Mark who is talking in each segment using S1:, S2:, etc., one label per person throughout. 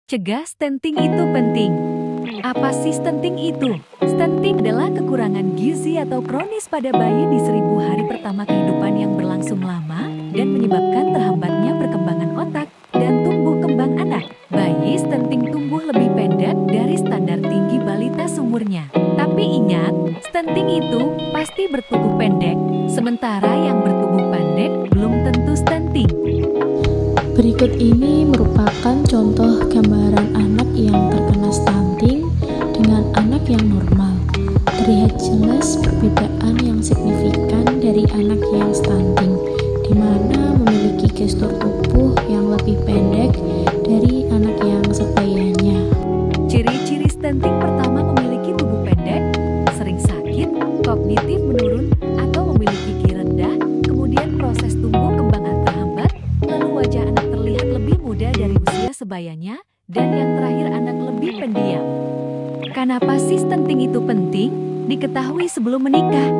S1: Cegah stunting itu penting. Apa sih stunting itu? Stunting adalah kekurangan gizi atau kronis pada bayi di 1000 hari pertama kehidupan yang berlangsung lama dan menyebabkan terhambatnya perkembangan otak dan tumbuh kembang anak. Bayi stunting tumbuh lebih pendek dari standar tinggi balita seumurnya. Tapi ingat, stunting itu pasti bertubuh pendek, sementara yang bertubuh pendek belum tentu stunting.
S2: Berikut ini merupakan contoh gambaran anak yang terkena stunting dengan anak yang normal. Terlihat jelas perbedaan yang signifikan dari anak yang stunting, di mana memiliki gestur tubuh yang lebih pendek dari anak yang sebayanya.
S1: Ciri-ciri stunting pertama memiliki tubuh pendek, sering sakit, kognitif menurun, atau memiliki GI rendah, kemudian proses tumbuh kembang terhambat, lalu wajah anak terlihat lebih muda dari usia sebayanya, dan yang terakhir anak lebih pendiam. Kenapa sih stunting itu penting? Diketahui sebelum menikah.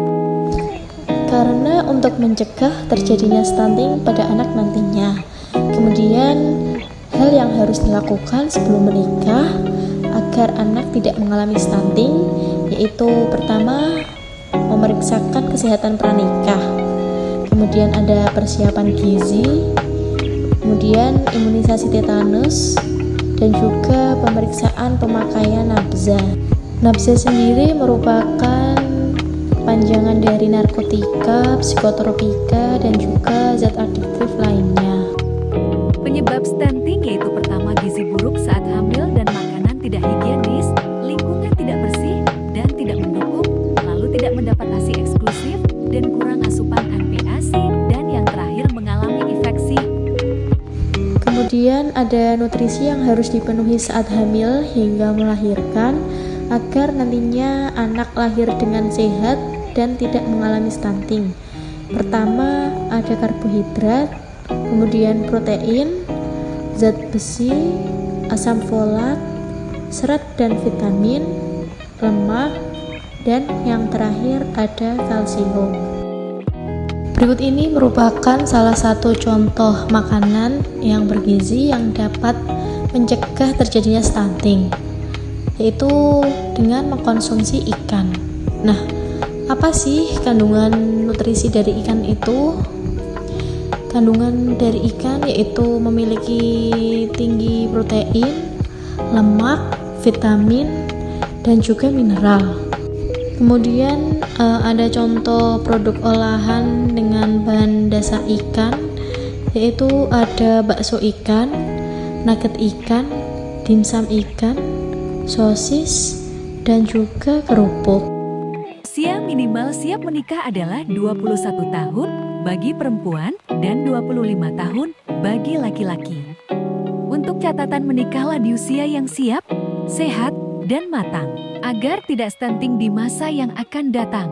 S2: Karena untuk mencegah terjadinya stunting pada anak nantinya. Kemudian, hal yang harus dilakukan sebelum menikah agar anak tidak mengalami stunting, yaitu pertama, memeriksakan kesehatan pranikah. Kemudian ada persiapan gizi, kemudian imunisasi tetanus, dan juga pemeriksaan pemakaian nabza. Nabza sendiri merupakan panjangan dari narkotika, psikotropika, dan juga zat adiktif lainnya.
S1: Penyebab stunting yaitu pertama gizi buruk saat hamil dan makanan tidak higienis, lingkungan tidak bersih dan tidak mendukung, lalu tidak mendapat ASI eksklusif dan kurang asupan NPASI, dan yang terakhir mengalami infeksi.
S2: Kemudian ada nutrisi yang harus dipenuhi saat hamil hingga melahirkan agar nantinya anak lahir dengan sehat dan tidak mengalami stunting. Pertama ada karbohidrat, kemudian protein, zat besi, asam folat, serat dan vitamin, lemak, dan yang terakhir ada kalsium. Berikut ini merupakan salah satu contoh makanan yang bergizi yang dapat mencegah terjadinya stunting, yaitu dengan mengkonsumsi ikan. Nah, apa sih kandungan nutrisi dari ikan itu? Kandungan dari ikan yaitu memiliki tinggi protein, lemak, vitamin, dan juga mineral. Kemudian ada contoh produk olahan dengan bahan dasar ikan, yaitu ada bakso ikan, nugget ikan, dimsum ikan, sosis, dan juga kerupuk.
S1: Usia minimal siap menikah adalah 21 tahun bagi perempuan dan 25 tahun bagi laki-laki. Untuk catatan menikahlah di usia yang siap, sehat, dan matang, agar tidak stunting di masa yang akan datang.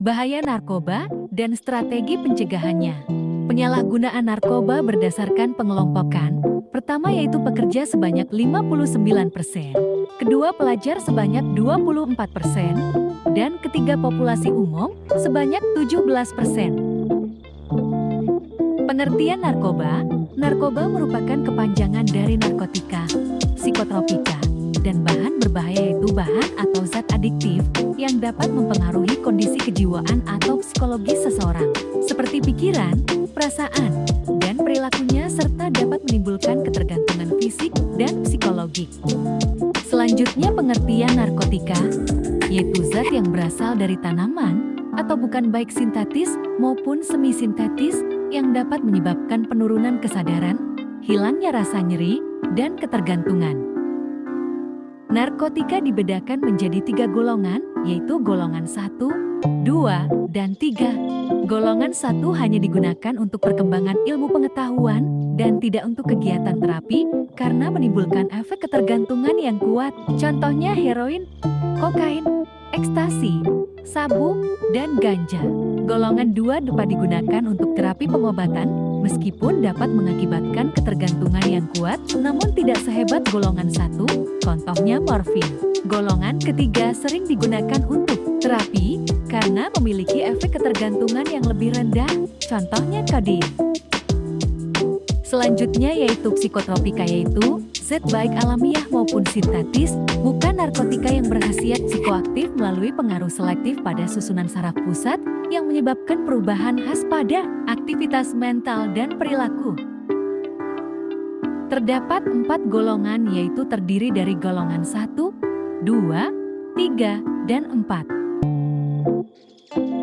S1: Bahaya narkoba dan strategi pencegahannya. Penyalahgunaan narkoba berdasarkan pengelompokan. Pertama yaitu pekerja sebanyak 59%, kedua pelajar sebanyak 24%, dan ketiga populasi umum sebanyak 17%. Pengertian narkoba. Narkoba merupakan kepanjangan dari narkotika, psikotropika, dan bahan berbahaya yaitu bahan atau zat adiktif yang dapat mempengaruhi kondisi kejiwaan atau psikologis seseorang, seperti pikiran, perasaan, dan perilakunya serta dapat menimbulkan ketergantungan fisik dan psikologik. Selanjutnya pengertian narkotika, yaitu zat yang berasal dari tanaman atau bukan baik sintetis maupun semi-sintetis yang dapat menyebabkan penurunan kesadaran, hilangnya rasa nyeri, dan ketergantungan. Narkotika dibedakan menjadi 3 golongan, yaitu golongan 1, 2, dan 3. Golongan 1 hanya digunakan untuk perkembangan ilmu pengetahuan dan tidak untuk kegiatan terapi karena menimbulkan efek ketergantungan yang kuat. Contohnya heroin, kokain, ekstasi, sabu, dan ganja. Golongan 2 dapat digunakan untuk terapi pengobatan, meskipun dapat mengakibatkan ketergantungan yang kuat, namun tidak sehebat golongan 1, contohnya morfin. Golongan ketiga sering digunakan untuk terapi, karena memiliki efek ketergantungan yang lebih rendah, contohnya kodein. Selanjutnya yaitu psikotropika, yaitu zat baik alamiah maupun sintetis, bukan narkotika yang berkhasiat psikoaktif melalui pengaruh selektif pada susunan saraf pusat yang menyebabkan perubahan khas pada aktivitas mental dan perilaku. Terdapat 4 golongan, yaitu terdiri dari golongan 1, 2, 3, dan 4.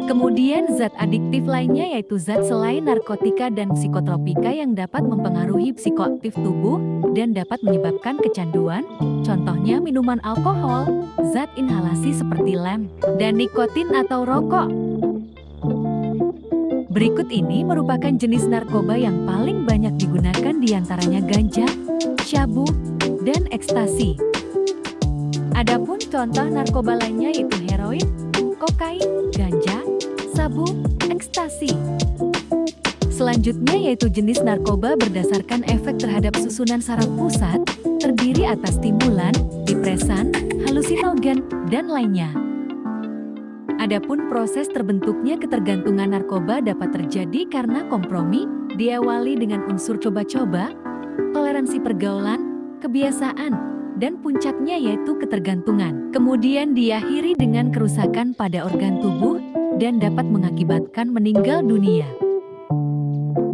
S1: Kemudian zat adiktif lainnya yaitu zat selain narkotika dan psikotropika yang dapat mempengaruhi psikoaktif tubuh dan dapat menyebabkan kecanduan, contohnya minuman alkohol, zat inhalasi seperti lem, dan nikotin atau rokok. Berikut ini merupakan jenis narkoba yang paling banyak digunakan, diantaranya ganja, syabu, dan ekstasi. Adapun contoh narkoba lainnya yaitu heroin, kokain, ganja, sabu, ekstasi. Selanjutnya yaitu jenis narkoba berdasarkan efek terhadap susunan saraf pusat, terdiri atas stimulan, depresan, halusinogen, dan lainnya. Adapun proses terbentuknya ketergantungan narkoba dapat terjadi karena kompromi, diawali dengan unsur coba-coba, toleransi pergaulan, kebiasaan, dan puncaknya yaitu ketergantungan. Kemudian diakhiri dengan kerusakan pada organ tubuh dan dapat mengakibatkan meninggal dunia.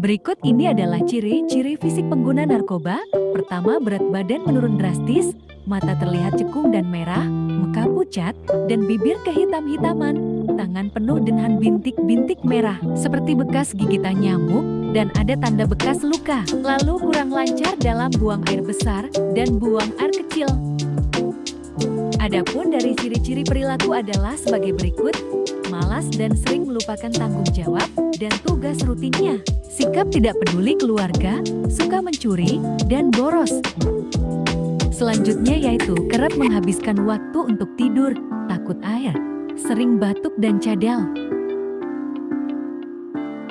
S1: Berikut ini adalah ciri-ciri fisik pengguna narkoba. Pertama, berat badan menurun drastis, mata terlihat cekung dan merah, muka pucat, dan bibir kehitam-hitaman, tangan penuh dengan bintik-bintik merah, seperti bekas gigitan nyamuk, dan ada tanda bekas luka. Lalu kurang lancar dalam buang air besar dan buang air kecil. Adapun dari ciri-ciri perilaku adalah sebagai berikut: malas dan sering melupakan tanggung jawab dan tugas rutinnya, sikap tidak peduli keluarga, suka mencuri, dan boros. Selanjutnya yaitu kerap menghabiskan waktu untuk tidur, takut air, sering batuk dan cadel.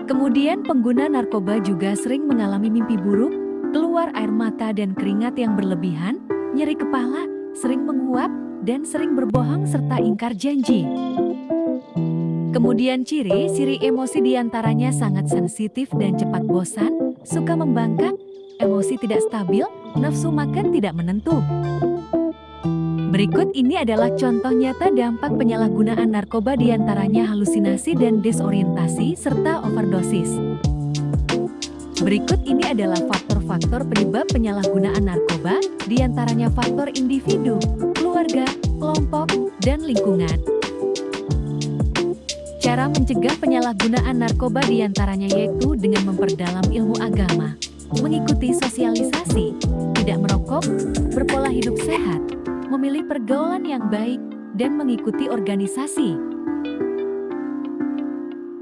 S1: Kemudian pengguna narkoba juga sering mengalami mimpi buruk, keluar air mata dan keringat yang berlebihan, nyeri kepala, sering menguap, dan sering berbohong serta ingkar janji. Kemudian ciri-ciri emosi diantaranya sangat sensitif dan cepat bosan, suka membangkang, emosi tidak stabil, nafsu makan tidak menentu. Berikut ini adalah contoh nyata dampak penyalahgunaan narkoba, diantaranya halusinasi dan desorientasi serta overdosis. Berikut ini adalah faktor-faktor penyebab penyalahgunaan narkoba, diantaranya faktor individu, keluarga, kelompok, dan lingkungan. Cara mencegah penyalahgunaan narkoba diantaranya yaitu dengan memperdalam ilmu agama, mengikuti sosialisasi, tidak merokok, berpola hidup sehat, memilih pergaulan yang baik, dan mengikuti organisasi.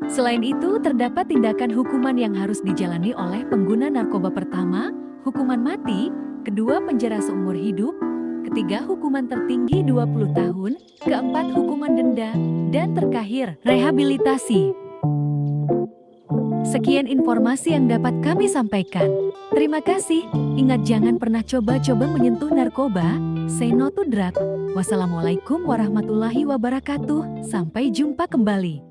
S1: Selain itu, terdapat tindakan hukuman yang harus dijalani oleh pengguna narkoba. Pertama, hukuman mati, kedua penjara seumur hidup, ketiga hukuman tertinggi 20 tahun, keempat hukuman denda, dan terakhir rehabilitasi. Sekian informasi yang dapat kami sampaikan. Terima kasih. Ingat, jangan pernah coba-coba menyentuh narkoba. Say no to drug. Wassalamualaikum warahmatullahi wabarakatuh. Sampai jumpa kembali.